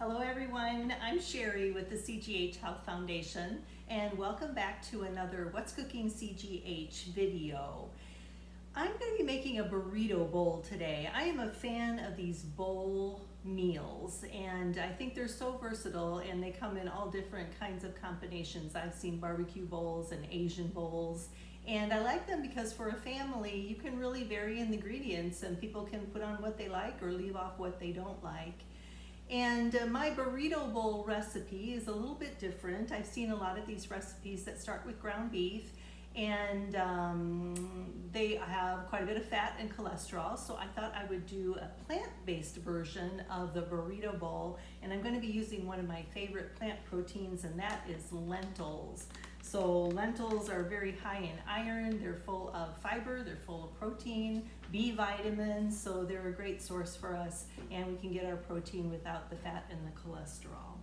Hello everyone, I'm Sherry with the CGH Health Foundation and welcome back to another What's Cooking CGH video. I'm going to be making a burrito bowl today. I am a fan of these bowl meals and I think they're so versatile and they come in all different kinds of combinations. I've seen barbecue bowls and Asian bowls and I like them because for a family you can really vary in the ingredients and people can put on what they like or leave off what they don't like. And my burrito bowl recipe is a little bit different. I've seen a lot of these recipes that start with ground beef and they have quite a bit of fat and cholesterol, so I thought I would do a plant-based version of the burrito bowl, and I'm going to be using one of my favorite plant proteins, and that is lentils. So lentils are very high in iron, they're full of fiber, they're full of protein, B vitamins, so they're a great source for us, and we can get our protein without the fat and the cholesterol.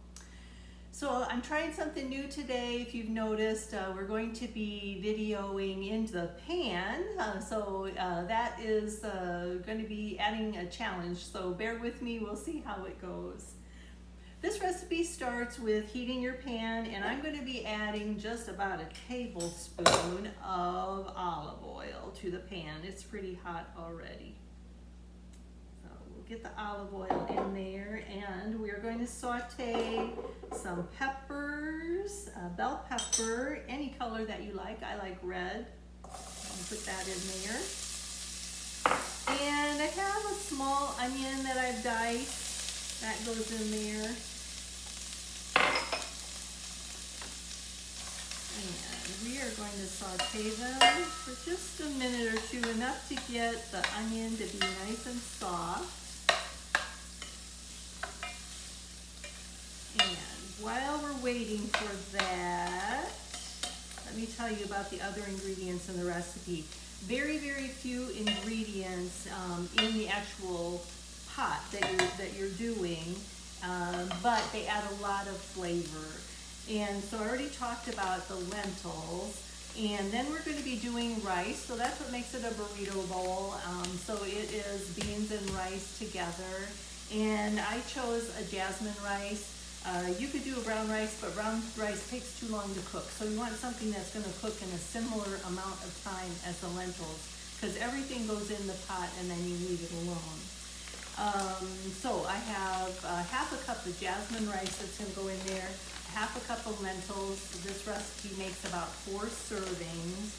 So I'm trying something new today. If you've noticed, we're going to be videoing into the pan, that is going to be adding a challenge, so bear with me, we'll see how it goes. This recipe starts with heating your pan, and I'm going to be adding just about a tablespoon of olive oil to the pan. It's pretty hot already. So we'll get the olive oil in there, and we're going to saute some peppers, bell pepper, any color that you like. I like red. I'll put that in there. And I have a small onion that I've diced. That goes in there. And we are going to saute them for just a minute or two, enough to get the onion to be nice and soft. And while we're waiting for that, let me tell you about the other ingredients in the recipe. Very, very few ingredients in the actual pot that you're doing, but they add a lot of flavor. And so I already talked about the lentils, and then we're going to be doing rice, so that's what makes it a burrito bowl. So it is beans and rice together, and I chose a jasmine rice. You could do a brown rice, but brown rice takes too long to cook, so you want something that's going to cook in a similar amount of time as the lentils, because everything goes in the pot and then you leave it alone. So I have half a cup of jasmine rice that's going to go in there, half a cup of lentils. This recipe makes about 4 servings.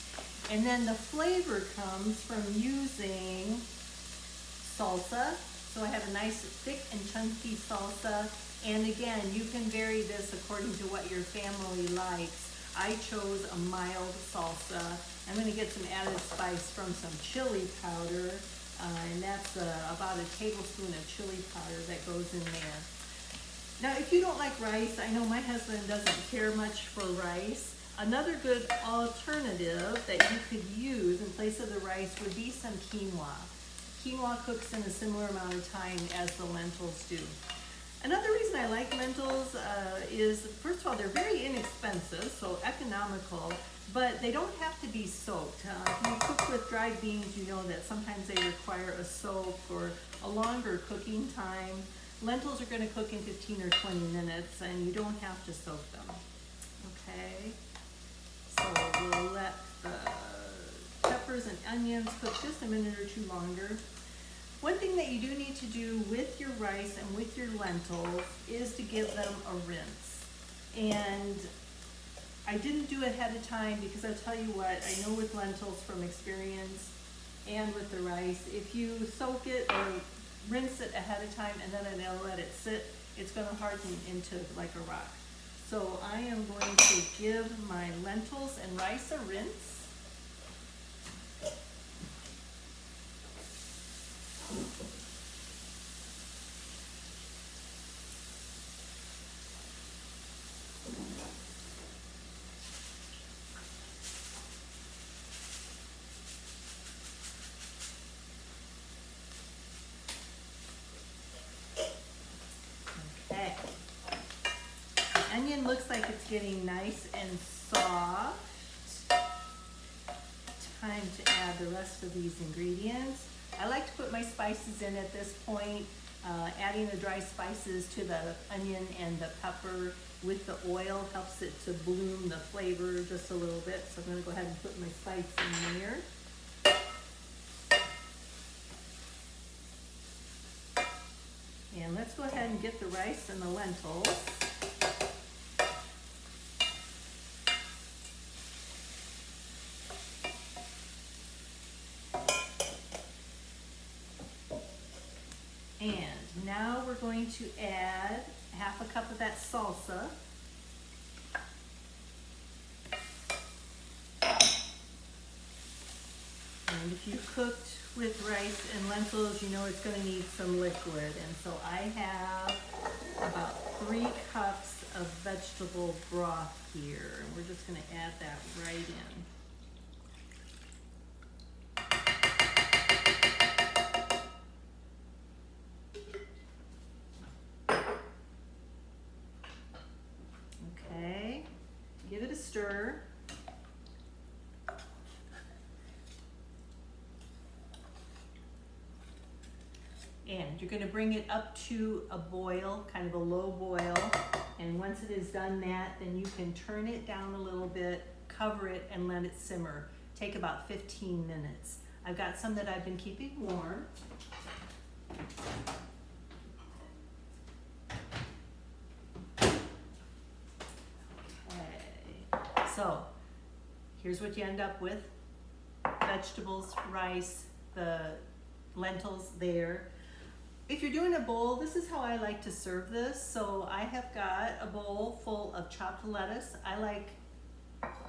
And then the flavor comes from using salsa. So I have a nice thick and chunky salsa. And again, you can vary this according to what your family likes. I chose a mild salsa. I'm going to get some added spice from some chili powder. And that's about a tablespoon of chili powder that goes in there. Now, if you don't like rice, I know my husband doesn't care much for rice. Another good alternative that you could use in place of the rice would be some quinoa. Quinoa cooks in a similar amount of time as the lentils do. Another reason I like lentils is, first of all, they're very inexpensive, so economical, but they don't have to be soaked. If you cook with dried beans, you know that sometimes they require a soak or a longer cooking time. Lentils are going to cook in 15 or 20 minutes, and you don't have to soak them. Okay, so we'll let the peppers and onions cook just a minute or two longer. One thing that you do need to do with your rice and with your lentils is to give them a rinse. And I didn't do it ahead of time because I'll tell you what, I know with lentils from experience and with the rice, if you soak it or rinse it ahead of time and then let it sit, it's going to harden into like a rock. So I am going to give my lentils and rice a rinse. Okay. The onion looks like it's getting nice and soft. Time to add the rest of these ingredients. I like to put my spices in at this point. Adding the dry spices to the onion and the pepper with the oil helps it to bloom the flavor just a little bit. So I'm gonna go ahead and put my spice in there. And let's go ahead and get the rice and the lentils. And now we're going to add half a cup of that salsa. And if you cooked with rice and lentils, you know it's going to need some liquid. And so I have about 3 cups of vegetable broth here. And we're just going to add that right in. Okay, give it a stir. And you're going to bring it up to a boil, kind of a low boil. And once it is done that, then you can turn it down a little bit, cover it, and let it simmer. Take about 15 minutes. I've got some that I've been keeping warm. Okay, so here's what you end up with. Vegetables, rice, the lentils there. If you're doing a bowl, this is how I like to serve this. So I have got a bowl full of chopped lettuce. I like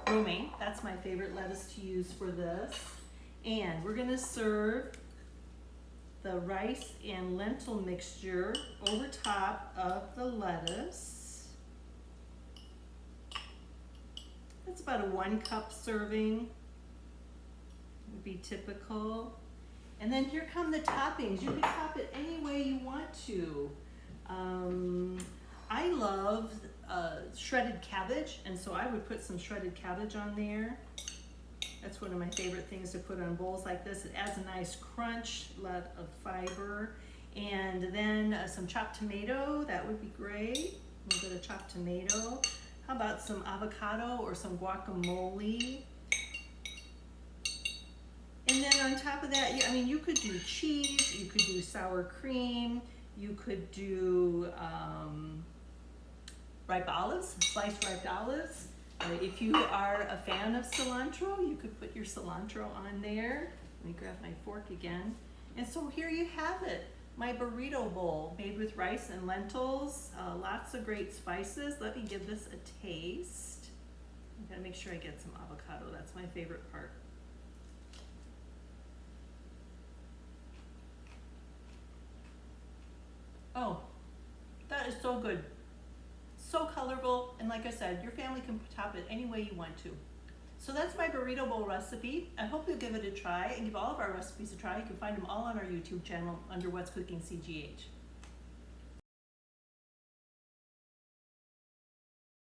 romaine. That's my favorite lettuce to use for this. And we're gonna serve the rice and lentil mixture over top of the lettuce. That's about a 1 cup serving, would be typical. And then here come the toppings. You can top it any way you want to. I love shredded cabbage, and so I would put some shredded cabbage on there. That's one of my favorite things to put on bowls like this. It adds a nice crunch, a lot of fiber. And then some chopped tomato, that would be great. A little bit of chopped tomato. How about some avocado or some guacamole? And then on top of that, I mean, you could do cheese, you could do sour cream, you could do ripe olives, sliced ripe olives. If you are a fan of cilantro, you could put your cilantro on there. Let me grab my fork again. And so here you have it, my burrito bowl made with rice and lentils, lots of great spices. Let me give this a taste. I gotta make sure I get some avocado, that's my favorite part. Oh, that is so good. So colorful, and like I said, your family can top it any way you want to. So that's my burrito bowl recipe. I hope you'll give it a try and give all of our recipes a try. You can find them all on our YouTube channel under What's Cooking CGH.